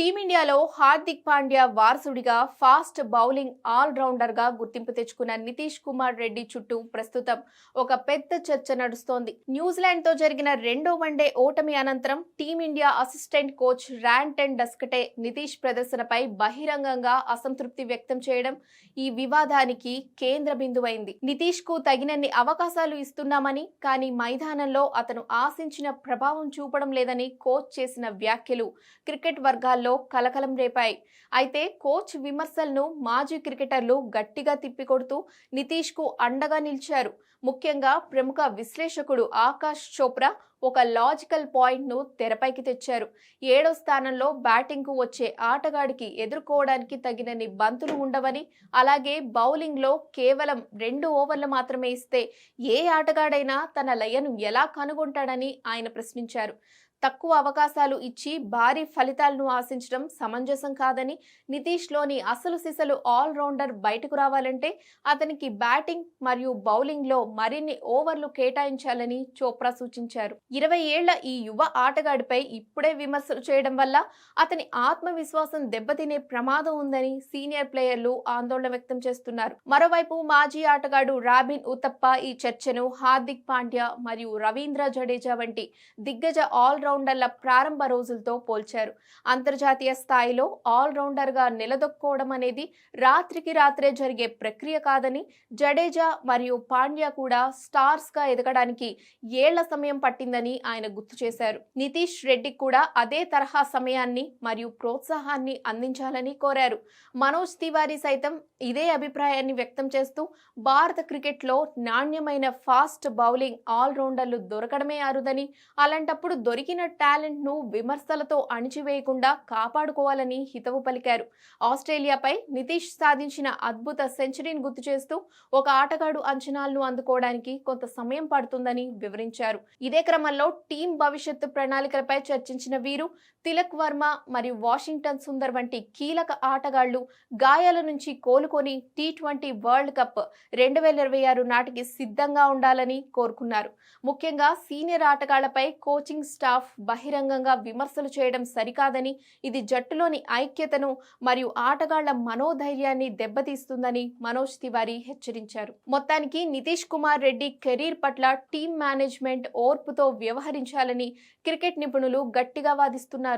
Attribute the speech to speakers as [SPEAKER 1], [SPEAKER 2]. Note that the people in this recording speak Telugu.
[SPEAKER 1] టీమిండియాలో హార్దిక్ పాండ్యా వారసుడిగా ఫాస్ట్ బౌలింగ్ ఆల్ రౌండర్ గా గుర్తింపు తెచ్చుకున్న నితీష్ కుమార్ రెడ్డి చుట్టూ ప్రస్తుతం ఒక పెద్ద చర్చ నడుస్తోంది. న్యూజిలాండ్ తో జరిగిన రెండో వన్డే ఓటమి అనంతరం టీమిండియా అసిస్టెంట్ కోచ్ ర్యాంటన్ డస్కటే నితీష్ ప్రదర్శనపై బహిరంగంగా అసంతృప్తి వ్యక్తం చేయడం ఈ వివాదానికి కేంద్ర బిందువైంది. నితీష్ కు తగినన్ని అవకాశాలు ఇస్తున్నామని, కానీ మైదానంలో అతను ఆశించిన ప్రభావం చూపడం లేదని కోచ్ చేసిన వ్యాఖ్యలు క్రికెట్ వర్గాల్లో కలకలం రేపాయి. అయితే కోచ్ విమర్శలను మాజీ క్రికెటర్లు గట్టిగా తిప్పికొడుతూ నితీష్ కు అండగా నిలిచారు. ముఖ్యంగా ప్రముఖ విశ్లేషకుడు ఆకాష్ చోప్రా ఒక లాజికల్ పాయింట్ ను తెరపైకి తెచ్చారు. 7వ స్థానంలో బ్యాటింగ్ కు వచ్చే ఆటగాడికి ఎదుర్కోవడానికి తగినన్ని బంతులు ఉండవని, అలాగే బౌలింగ్ లో కేవలం 2 ఓవర్లు మాత్రమే ఇస్తే ఏ ఆటగాడైనా తన లయను ఎలా కనుగొంటాడని ఆయన ప్రశ్నించారు. తక్కువ అవకాశాలు ఇచ్చి భారీ ఫలితాలను ఆశించడం సమంజసం కాదని, నితీష్ లోని అసలు సిసలు ఆల్ రౌండర్ బయటకు రావాలంటే అతనికి బ్యాటింగ్ మరియు బౌలింగ్ లో మరిన్ని ఓవర్లు కేటాయించాలని చోప్రా సూచించారు. 20 ఏళ్ల ఈ యువ ఆటగాడిపై ఇప్పుడే విమర్శలు చేయడం వల్ల అతని ఆత్మవిశ్వాసం దెబ్బతినే ప్రమాదం ఉందని సీనియర్ ప్లేయర్లు ఆందోళన వ్యక్తం చేస్తున్నారు. మరోవైపు మాజీ ఆటగాడు రాబిన్ ఉతప్ప ఈ చర్చను హార్దిక్ పాండ్యా మరియు రవీంద్ర జడేజా వంటి దిగ్గజ ఆల్ రౌండర్ల ప్రారంభ రోజులతో పోల్చారు. అంతర్జాతీయ స్థాయిలో ఆల్ రౌండర్ గా నిలదొక్కుకోవడం అనేది రాత్రికి రాత్రే జరిగే ప్రక్రియ కాదని, జడేజా మరియు పాండ్యా కూడా స్టార్స్ గా ఎదగడానికి ఏళ్ల సమయం పట్టిందని ఆయన గుర్తు చేశారు. నితీష్ రెడ్డి కూడా అదే తరహా సమయాన్ని మరియు ప్రోత్సాహాన్ని అందించాలని కోరారు. మనోజ్ తివారీ సైతం ఇదే అభిప్రాయాన్ని వ్యక్తం చేస్తూ భారత క్రికెట్ లో నాణ్యమైన ఫాస్ట్ బౌలింగ్ ఆల్ రౌండర్లు దొరకడమే అరుదని, అలాంటప్పుడు దొరికిన టాలెంట్ ను విమర్శలతో అణిచివేయకుండా కాపాడుకోవాలని హితవు పలికారు. ఆస్ట్రేలియాపై నితీష్ సాధించిన అద్భుత సెంచరీని గుర్తు చేస్తూ ఒక ఆటగాడు అంచనాలను అందుకోవడానికి కొంత సమయం పడుతుందని వివరించారు. ఇదే క్రమంలో టీం భవిష్యత్తు ప్రణాళికలపై చర్చించిన వీరు తిలక్ వర్మ మరియు వాషింగ్టన్ సుందర్ వంటి కీలక ఆటగాళ్లు గాయాల నుంచి కోలుకొని T20 వరల్డ్ కప్ 2026 నాటికి సిద్ధంగా ఉండాలని కోరుకున్నారు. ముఖ్యంగా సీనియర్ ఆటగాళ్లపై కోచింగ్ స్టాఫ్ బహిరంగంగా విమర్శలు చేయడం సరికాదని, ఇది జట్టులోని ఐక్యతను మరియు ఆటగాళ్ల మనోధైర్యాన్ని దెబ్బతీస్తుందని మనోజ్ తివారీ హెచ్చరించారు. మొత్తానికి నితీష్ కుమార్ రెడ్డి కెరీర్ పట్ల టీం మేనేజ్మెంట్ ఓర్పుతో వ్యవహరించాలని క్రికెట్ నిపుణులు గట్టిగా వాదిస్తున్నారు.